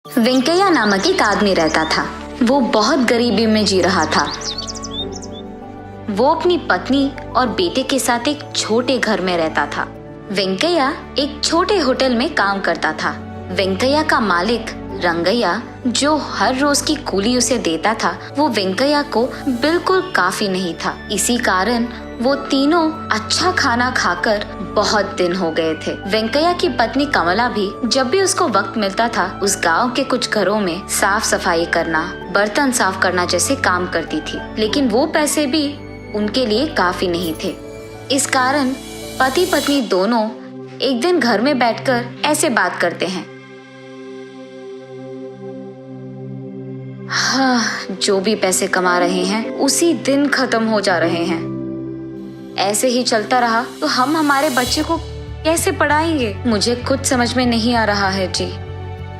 वेंकैया नामक एक आदमी रहता था। वो बहुत गरीबी में जी रहा था। वो अपनी पत्नी और बेटे के साथ एक छोटे घर में रहता था। वेंकैया एक छोटे होटल में काम करता था। वेंकैया का मालिक रंगैया, जो हर रोज की कुली उसे देता था, वो वेंकैया को बिल्कुल काफी नहीं था। इसी कारण वो तीनों अच्छा खाना खाकर बहुत दिन हो गए थे। वेंकैया की पत्नी कमला भी जब भी उसको वक्त मिलता था, उस गांव के कुछ घरों में साफ सफाई करना, बर्तन साफ करना जैसे काम करती थी। लेकिन वो पैसे भी उनके लिए काफी नहीं थे। इस कारण पति पत्नी दोनों एक दिन घर में बैठकर ऐसे बात करते हैं, हाँ, जो भी पैसे कमा रहे हैं उसी दिन खत्म हो जा रहे हैं। ऐसे ही चलता रहा तो हम हमारे बच्चे को कैसे पढ़ाएंगे? मुझे कुछ समझ में नहीं आ रहा है जी।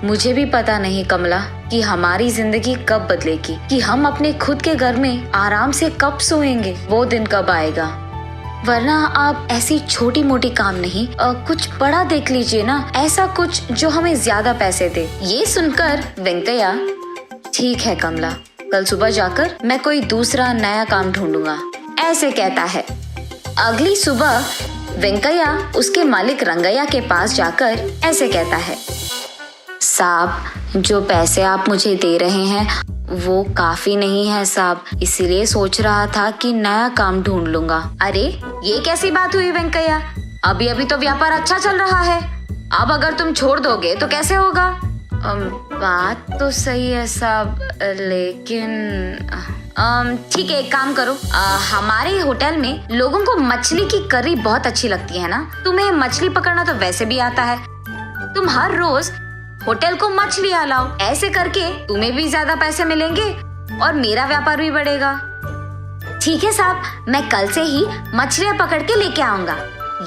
मुझे भी पता नहीं कमला कि हमारी जिंदगी कब बदलेगी, कि हम अपने खुद के घर में आराम से कब सोएंगे, वो दिन कब आएगा। वरना आप ऐसी छोटी मोटी काम नहीं, कुछ बड़ा देख लीजिए ना, ऐसा कुछ जो हमें ज्यादा पैसे दे। ये सुनकर वेंकैया, ठीक है कमला, कल सुबह जाकर मैं कोई दूसरा नया काम ढूंढूंगा, ऐसे कहता है। अगली सुबह वेंकैया उसके मालिक रंगैया के पास जाकर ऐसे कहता है, साहब, जो पैसे आप मुझे दे रहे हैं वो काफी नहीं है साहब, इसीलिए सोच रहा था कि नया काम ढूंढ लूंगा। अरे ये कैसी बात हुई वेंकैया? अभी अभी तो व्यापार अच्छा चल रहा है, अब अगर तुम छोड़ दोगे तो कैसे होगा? बात तो सही है साहब, लेकिन ठीक है, एक काम करो, हमारे होटल में लोगों को मछली की करी बहुत अच्छी लगती है ना, तुम्हें मछली पकड़ना तो वैसे भी आता है, तुम हर रोज होटल को मछलियाँ लाओ, ऐसे करके तुम्हें भी ज्यादा पैसे मिलेंगे और मेरा व्यापार भी बढ़ेगा। ठीक है साहब, मैं कल से ही मछलियाँ पकड़ के लेके आऊंगा।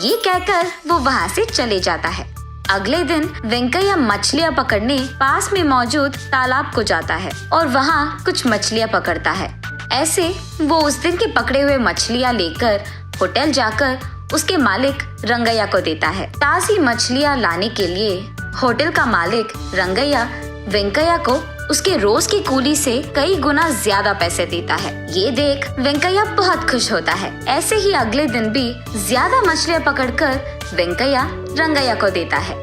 ये कहकर वो वहाँ से चले जाता है। अगले दिन वेंकैया मछलियाँ पकड़ने पास में मौजूद तालाब को जाता है और वहाँ कुछ मछलियाँ पकड़ता है। ऐसे वो उस दिन के पकड़े हुए मछलियाँ लेकर होटल जाकर उसके मालिक रंगैया को देता है। ताज़ी मछलियाँ लाने के लिए होटल का मालिक रंगैया वेंकैया को उसके रोज की कुली से कई गुना ज्यादा पैसे देता है। ये देख वेंकैया बहुत खुश होता है। ऐसे ही अगले दिन भी ज्यादा मछलियाँ पकड़कर वेंकैया रंगैया को देता है।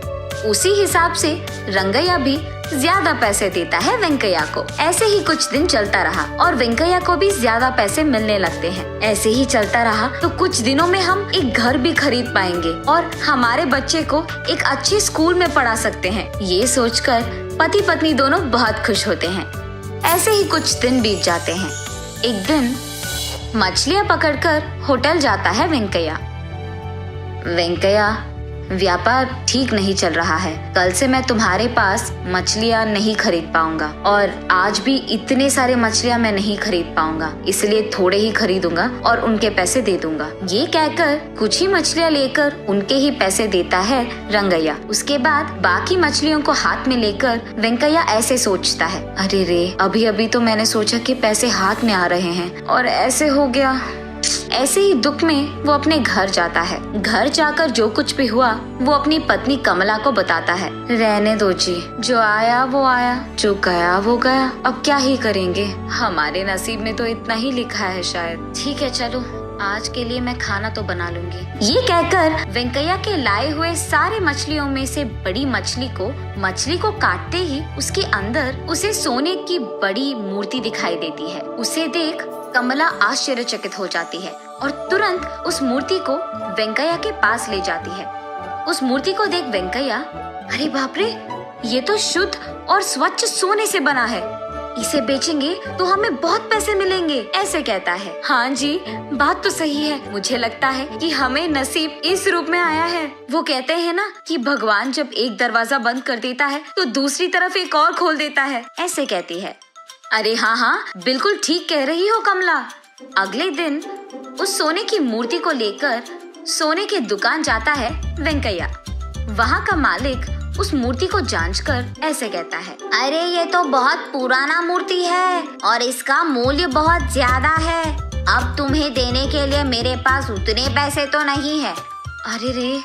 उसी हिसाब से रंगैया भी ज्यादा पैसे देता है वेंकैया को। ऐसे ही कुछ दिन चलता रहा और वेंकैया को भी ज्यादा पैसे मिलने लगते हैं। ऐसे ही चलता रहा तो कुछ दिनों में हम एक घर भी खरीद पाएंगे और हमारे बच्चे को एक अच्छे स्कूल में पढ़ा सकते हैं। ये सोचकर पति पत्नी दोनों बहुत खुश होते हैं। ऐसे ही कुछ दिन बीत जाते हैं। एक दिन मछलियाँ पकड़कर होटल जाता है वेंकैया। वेंकैया, व्यापार ठीक नहीं चल रहा है, कल से मैं तुम्हारे पास मछलियाँ नहीं खरीद पाऊंगा और आज भी इतने सारे मछलियाँ मैं नहीं खरीद पाऊंगा, इसलिए थोड़े ही खरीदूंगा और उनके पैसे दे दूंगा। ये कहकर कुछ ही मछलियाँ लेकर उनके ही पैसे देता है रंगैया। उसके बाद बाकी मछलियों को हाथ में लेकर वेंकैया ऐसे सोचता है, अरे रे, अभी अभी तो मैंने सोचा कि पैसे हाथ में आ रहे हैं और ऐसे हो गया। ऐसे ही दुख में वो अपने घर जाता है। घर जाकर जो कुछ भी हुआ वो अपनी पत्नी कमला को बताता है। रहने दो जी, जो आया वो आया, जो गया वो गया, अब क्या ही करेंगे, हमारे नसीब में तो इतना ही लिखा है शायद। ठीक है, चलो आज के लिए मैं खाना तो बना लूंगी। ये कहकर वेंकैया के लाए हुए सारे मछलियों में से बड़ी मछली को काटते ही उसके अंदर उसे सोने की बड़ी मूर्ति दिखाई देती है। उसे देख कमला आश्चर्यचकित हो जाती है और तुरंत उस मूर्ति को वेंकैया के पास ले जाती है। उस मूर्ति को देख वेंकैया, अरे बाप रे, ये तो शुद्ध और स्वच्छ सोने से बना है, इसे बेचेंगे तो हमें बहुत पैसे मिलेंगे, ऐसे कहता है। हाँ जी, बात तो सही है, मुझे लगता है कि हमें नसीब इस रूप में आया है। वो कहते हैं ना कि भगवान जब एक दरवाजा बंद कर देता है तो दूसरी तरफ एक और खोल देता है, ऐसे कहती है। अरे हाँ हाँ, बिल्कुल ठीक कह रही हो कमला। अगले दिन उस सोने की मूर्ति को लेकर सोने की दुकान जाता है वेंकैया। वहाँ का मालिक उस मूर्ति को जांचकर ऐसे कहता है, अरे ये तो बहुत पुराना मूर्ति है और इसका मूल्य बहुत ज्यादा है, अब तुम्हें देने के लिए मेरे पास उतने पैसे तो नहीं है। अरे रे,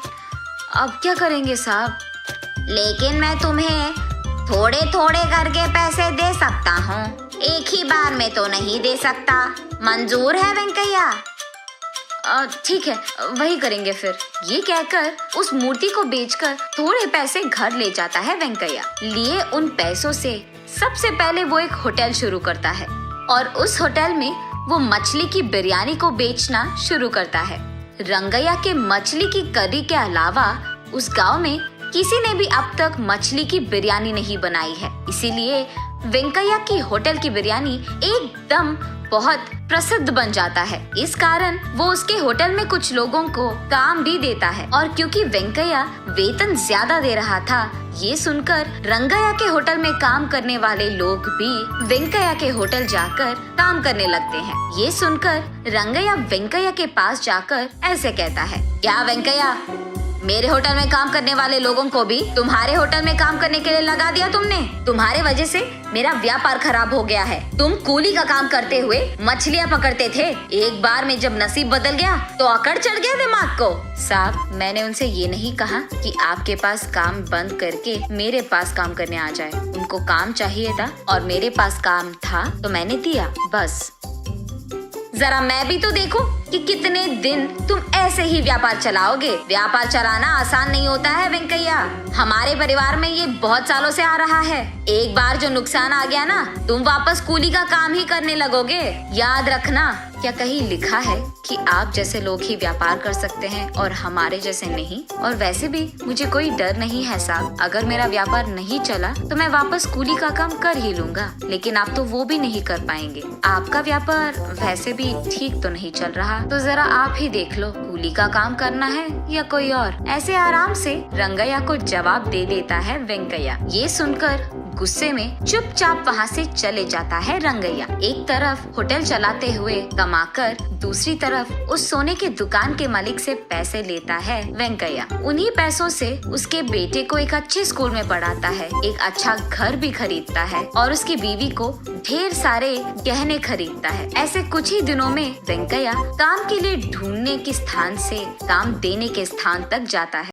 अब क्या करेंगे साहब? लेकिन मैं तुम्हें थोड़े थोड़े करके पैसे दे सकता हूँ, एक ही बार में तो नहीं दे सकता। मंजूर है वेंकैया? ठीक है, वही करेंगे फिर। ये कहकर उस मूर्ति को बेचकर थोड़े पैसे घर ले जाता है वेंकैया। लिए उन पैसों से सबसे पहले वो एक होटल शुरू करता है और उस होटल में वो मछली की बिरयानी को बेचना शुरू करता है। रंगैया के मछली की करी के अलावा उस गांव में किसी ने भी अब तक मछली की बिरयानी नहीं बनाई है, इसीलिए वेंकैया की होटल की बिरयानी एकदम बहुत प्रसिद्ध बन जाता है। इस कारण वो उसके होटल में कुछ लोगों को काम भी देता है और क्योंकि वेंकैया वेतन ज्यादा दे रहा था, ये सुनकर रंगैया के होटल में काम करने वाले लोग भी वेंकैया के होटल जाकर काम करने लगते हैं। ये सुनकर रंगैया वेंकैया के पास जाकर ऐसे कहता है, क्या वेंकैया, मेरे होटल में काम करने वाले लोगों को भी तुम्हारे होटल में काम करने के लिए लगा दिया तुमने? तुम्हारे वजह से मेरा व्यापार खराब हो गया है। तुम कूली का काम करते हुए मछलियाँ पकड़ते थे, एक बार में जब नसीब बदल गया तो अकड़ चढ़ गया दिमाग को। साहब, मैंने उनसे ये नहीं कहा कि आपके पास काम बंद करके मेरे पास काम करने आ जाए। उनको काम चाहिए था और मेरे पास काम था तो मैंने दिया, बस। जरा मैं भी तो देखूं कि कितने दिन तुम ऐसे ही व्यापार चलाओगे। व्यापार चलाना आसान नहीं होता है वेंकैया, हमारे परिवार में ये बहुत सालों से आ रहा है। एक बार जो नुकसान आ गया ना, तुम वापस कूली का काम ही करने लगोगे। याद रखना। क्या कहीं लिखा है कि आप जैसे लोग ही व्यापार कर सकते हैं और हमारे जैसे नहीं? और वैसे भी मुझे कोई डर नहीं है साहब, अगर मेरा व्यापार नहीं चला तो मैं वापस कूली का काम कर ही लूंगा, लेकिन आप तो वो भी नहीं कर पाएंगे। आपका व्यापार वैसे भी ठीक तो नहीं चल रहा, तो जरा आप ही देख लो, कूली का काम करना है या कोई और। ऐसे आराम से रंगैया को जवाब दे देता है वेंकैया। ये सुनकर गुस्से में चुपचाप वहाँ से चले जाता है रंगैया। एक तरफ होटल चलाते हुए कमाकर, दूसरी तरफ उस सोने के दुकान के मालिक से पैसे लेता है वेंकैया। उन्हीं पैसों से उसके बेटे को एक अच्छे स्कूल में पढ़ाता है, एक अच्छा घर भी खरीदता है और उसकी बीवी को ढेर सारे गहने खरीदता है। ऐसे कुछ ही दिनों में वेंकैया काम के लिए ढूंढने के स्थान से काम देने के स्थान तक जाता है।